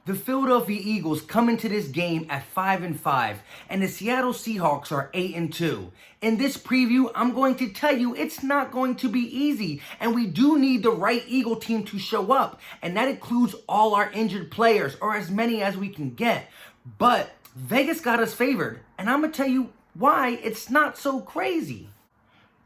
The Philadelphia Eagles come into this game at 5-5, and the Seattle Seahawks are 8-2. In this preview, I'm going to tell you it's not going to be easy, and we do need the right Eagle team to show up, and that includes all our injured players, or as many as we can get. But Vegas got us favored, and I'm going to tell you why it's not so crazy.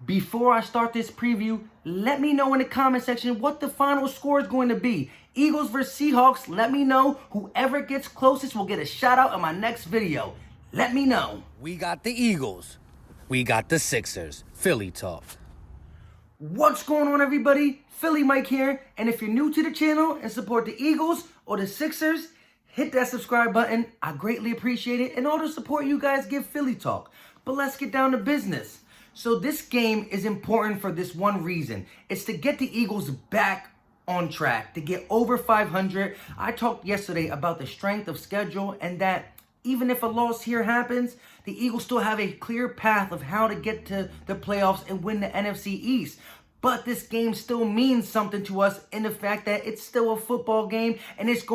Before I start this preview, let me know in the comment section what the final score is going to be. Eagles versus Seahawks, let me know. Whoever gets closest will get a shout out in my next video. Let me know. We got the Eagles. We got the Sixers. Philly talk. What's going on, everybody? Philly Mike here. And if you're new to the channel and support the Eagles or the Sixers, hit that subscribe button. I greatly appreciate it. And all the support you guys give Philly talk. But let's get down to business. So this game is important for this one reason. It's to get the Eagles back on track, to get over 500. I talked yesterday about the strength of schedule and that even if a loss here happens, the Eagles still have a clear path of how to get to the playoffs and win the NFC East. But this game still means something to us in the fact that it's still a football game and it's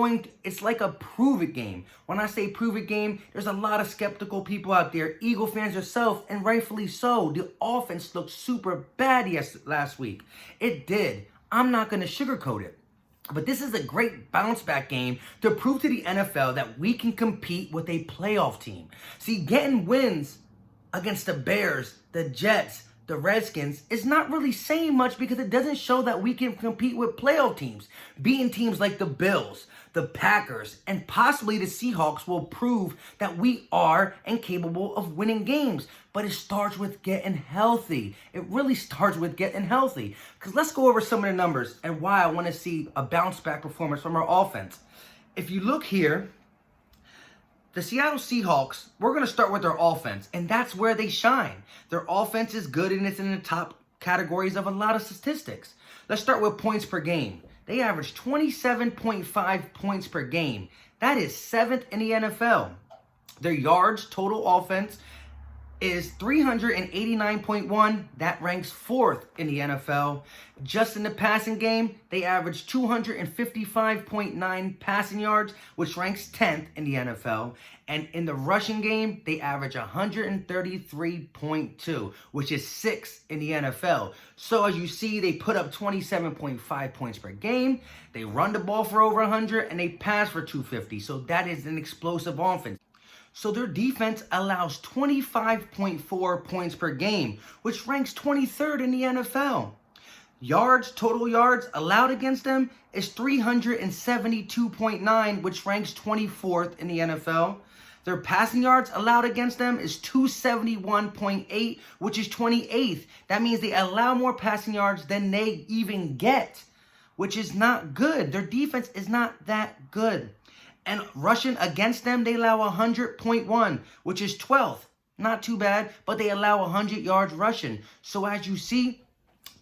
like a prove-it game. When I say prove-it game, there's a lot of skeptical people out there, Eagle fans yourself, and rightfully so. The offense looked super bad last week. It did. I'm not going to sugarcoat it. But this is a great bounce back game to prove to the NFL that we can compete with a playoff team. See, getting wins against the Bears, the Jets, the Redskins is not really saying much because it doesn't show that we can compete with playoff teams. Beating teams like the Bills, the Packers, and possibly the Seahawks will prove that we are capable of winning games. But it starts with getting healthy. It really starts with getting healthy. Because let's go over some of the numbers and why I want to see a bounce back performance from our offense. If you look here, the Seattle Seahawks, we're going to start with their offense, and that's where they shine. Their offense is good, and it's in the top categories of a lot of statistics. Let's start with points per game. They average 27.5 points per game. That is 7th in the NFL. Their yards total offense is 389.1. That ranks 4th in the NFL. Just in the passing game, they average 255.9 passing yards, which ranks 10th in the NFL. And in the rushing game, they average 133.2, which is 6th in the NFL. So as you see, they put up 27.5 points per game. They run the ball for over 100 and they pass for 250. So that is an explosive offense. So their defense allows 25.4 points per game, which ranks 23rd in the NFL. Yards, total yards allowed against them is 372.9, which ranks 24th in the NFL. Their passing yards allowed against them is 271.8, which is 28th. That means they allow more passing yards than they even get, which is not good. Their defense is not that good. And rushing against them, they allow 100.1, which is 12th. Not too bad, but they allow 100 yards rushing. So as you see,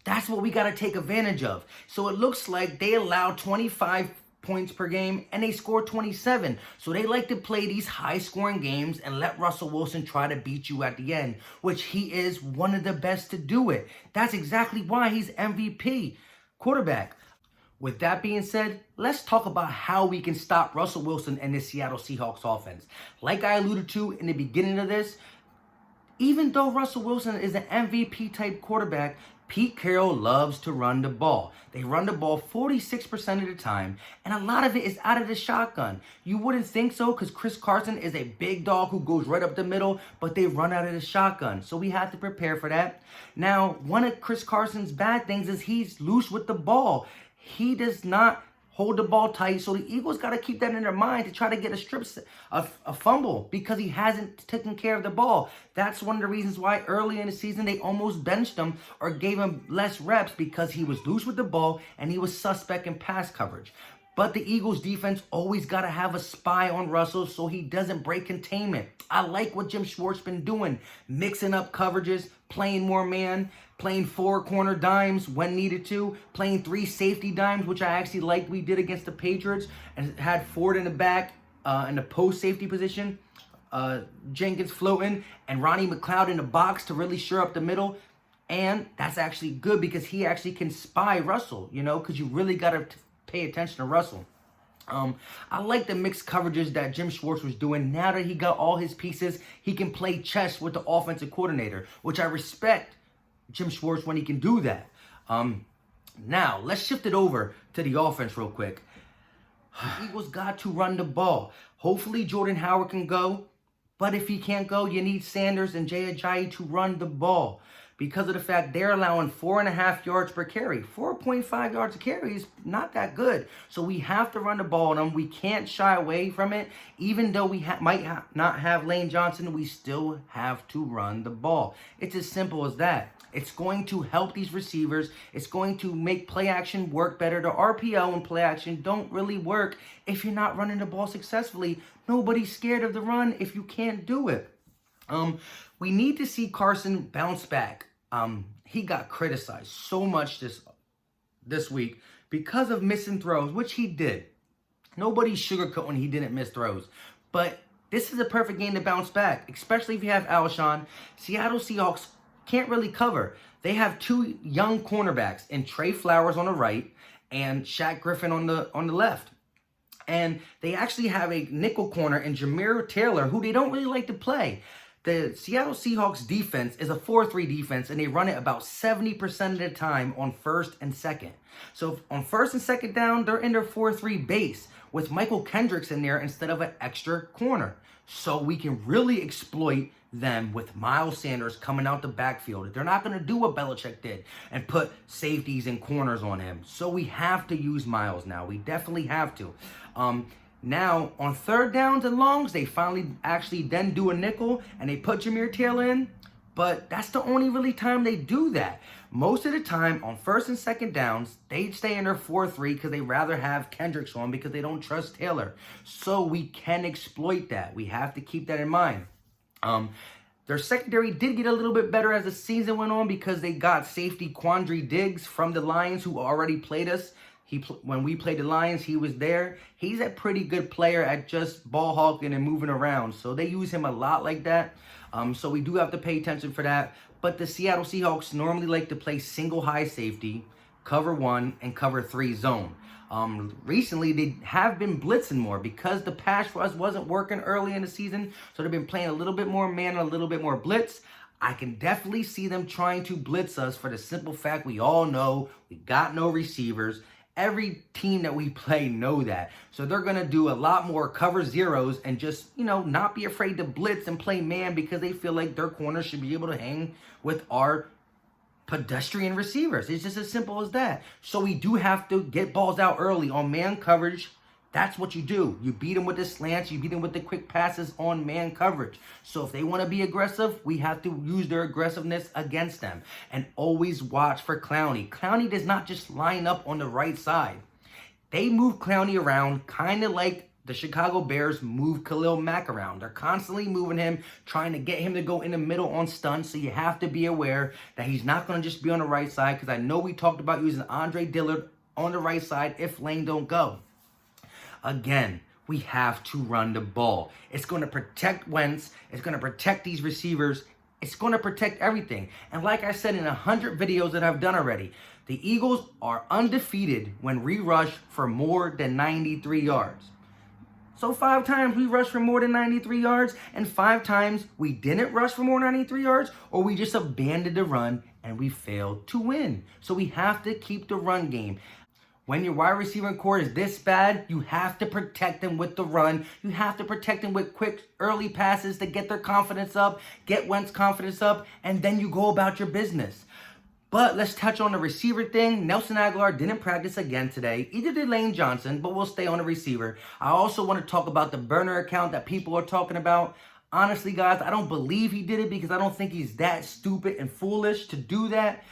that's what we got to take advantage of. So it looks like they allow 25 points per game and they score 27. So they like to play these high-scoring games and let Russell Wilson try to beat you at the end, which he is one of the best to do it. That's exactly why he's MVP quarterback. With that being said, let's talk about how we can stop Russell Wilson and the Seattle Seahawks offense. Like I alluded to in the beginning of this, even though Russell Wilson is an MVP type quarterback, Pete Carroll loves to run the ball. They run the ball 46% of the time, and a lot of it is out of the shotgun. You wouldn't think so because Chris Carson is a big dog who goes right up the middle, but they run out of the shotgun. So we have to prepare for that. Now, one of Chris Carson's bad things is he's loose with the ball. He does not hold the ball tight, so the Eagles got to keep that in their mind to try to get a fumble because he hasn't taken care of the ball. That's one of the reasons why early in the season they almost benched him or gave him less reps because he was loose with the ball and he was suspect in pass coverage. But the Eagles defense always got to have a spy on Russell so he doesn't break containment. I like what Jim Schwartz been doing, mixing up coverages, playing more man, playing 4 corner dimes when needed to, playing 3 safety dimes, which I actually liked we did against the Patriots, and had Ford in the back in the post safety position, Jenkins floating, and Ronnie McLeod in the box to really shore up the middle. And that's actually good because he actually can spy Russell, because you really got to pay attention to Russell. I like the mixed coverages that Jim Schwartz was doing. Now that he got all his pieces, he can play chess with the offensive coordinator, which I respect Jim Schwartz when he can do that. Now, let's shift it over to the offense real quick. The Eagles got to run the ball. Hopefully, Jordan Howard can go. But if he can't go, you need Sanders and Jay Ajayi to run the ball. Because of the fact they're allowing 4.5 yards per carry. 4.5 yards a carry is not that good. So we have to run the ball on them. We can't shy away from it. Even though we might not have Lane Johnson, we still have to run the ball. It's as simple as that. It's going to help these receivers. It's going to make play action work better. The RPO and play action don't really work if you're not running the ball successfully. Nobody's scared of the run if you can't do it. We need to see Carson bounce back. He got criticized so much this week because of missing throws, which he did. Nobody's sugarcoating he didn't miss throws. But this is a perfect game to bounce back, especially if you have Alshon. Seattle Seahawks can't really cover. They have two young cornerbacks in Trey Flowers on the right and Shaq Griffin on the left. And they actually have a nickel corner in Jameer Taylor, who they don't really like to play. The Seattle Seahawks defense is a 4-3 defense, and they run it about 70% of the time on first and second. So on first and second down, they're in their 4-3 base with Michael Kendricks in there instead of an extra corner. So we can really exploit them with Miles Sanders coming out the backfield. They're not going to do what Belichick did and put safeties and corners on him. So we have to use Miles now. We definitely have to. Now, on third downs and longs, they finally actually then do a nickel and they put Jameer Taylor in. But that's the only really time they do that. Most of the time, on first and second downs, they stay in their 4-3 because they rather have Kendricks on because they don't trust Taylor. So we can exploit that. We have to keep that in mind. Their secondary did get a little bit better as the season went on because they got safety Quandre Diggs from the Lions, who already played us. When we played the Lions, he was there. He's a pretty good player at just ball hawking and moving around. So they use him a lot like that. So we do have to pay attention for that. But the Seattle Seahawks normally like to play single high safety, cover 1, and cover 3 zone. Recently, they have been blitzing more because the pass rush wasn't working early in the season. So they've been playing a little bit more man, a little bit more blitz. I can definitely see them trying to blitz us for the simple fact we all know we got no receivers. Every team that we play know that. So they're going to do a lot more cover zeros and just, not be afraid to blitz and play man because they feel like their corners should be able to hang with our pedestrian receivers. It's just as simple as that. So we do have to get balls out early on man coverage. That's what you do. You beat them with the slants. You beat them with the quick passes on man coverage. So if they want to be aggressive, we have to use their aggressiveness against them. And always watch for Clowney. Clowney does not just line up on the right side. They move Clowney around kind of like the Chicago Bears move Khalil Mack around. They're constantly moving him, trying to get him to go in the middle on stunts. So you have to be aware that he's not going to just be on the right side, because I know we talked about using Andre Dillard on the right side if Lane don't go. Again, we have to run the ball. It's going to protect Wentz. It's going to protect these receivers. It's going to protect everything. And like I said in 100 videos that I've done already, the Eagles are undefeated when we rush for more than 93 yards. So 5 times we rushed for more than 93 yards, and 5 times we didn't rush for more than 93 yards, or we just abandoned the run and we failed to win. So we have to keep the run game. When your wide receiving core is this bad, you have to protect them with the run. You have to protect them with quick early passes to get their confidence up, get Wentz confidence up, and then you go about your business. But let's touch on the receiver thing. Nelson Agholor didn't practice again today. Either did Lane Johnson, but we'll stay on the receiver. I also want to talk about the burner account that people are talking about. Honestly, guys, I don't believe he did it because I don't think he's that stupid and foolish to do that.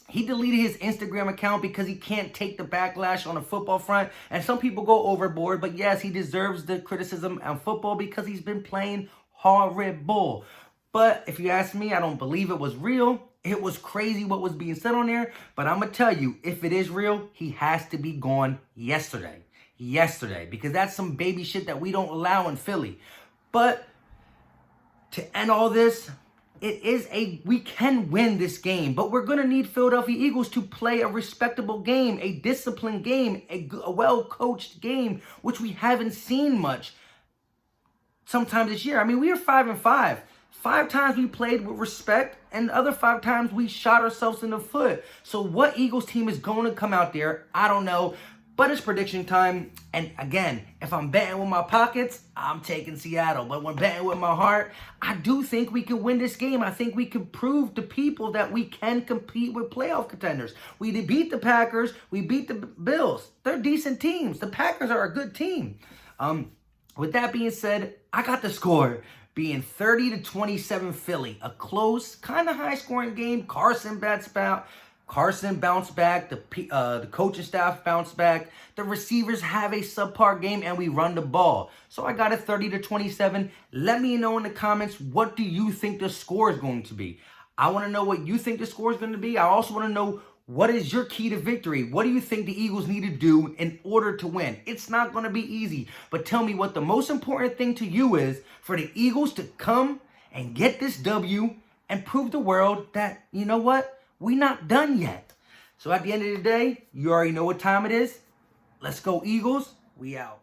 He deleted his Instagram account because he can't take the backlash on the football front. And some people go overboard. But yes, he deserves the criticism on football because he's been playing horrible. But if you ask me, I don't believe it was real. It was crazy what was being said on there. But I'm going to tell you, if it is real, he has to be gone yesterday. Yesterday. Because that's some baby shit that we don't allow in Philly. But to end all this, we can win this game, but we're going to need Philadelphia Eagles to play a respectable game, a disciplined game, a well-coached game, which we haven't seen much sometime this year. I mean, we are 5-5. 5 times we played with respect, and the other 5 times we shot ourselves in the foot. So what Eagles team is going to come out there? I don't know. But it's prediction time. And again, if I'm betting with my pockets, I'm taking Seattle. But when betting with my heart, I do think we can win this game. I think we can prove to people that we can compete with playoff contenders. We beat the Packers. We beat the Bills. They're decent teams. The Packers are a good team. With that being said, I got the score being 30-27 Philly. A close, kind of high-scoring game. Carson bounced back. The coaching staff bounced back. The receivers have a subpar game, and we run the ball. So I got it 30-27. Let me know in the comments, what do you think the score is going to be? I want to know what you think the score is going to be. I also want to know, what is your key to victory? What do you think the Eagles need to do in order to win? It's not going to be easy, but tell me what the most important thing to you is for the Eagles to come and get this W and prove the world that, you know what? We're not done yet. So at the end of the day, you already know what time it is. Let's go Eagles. We out.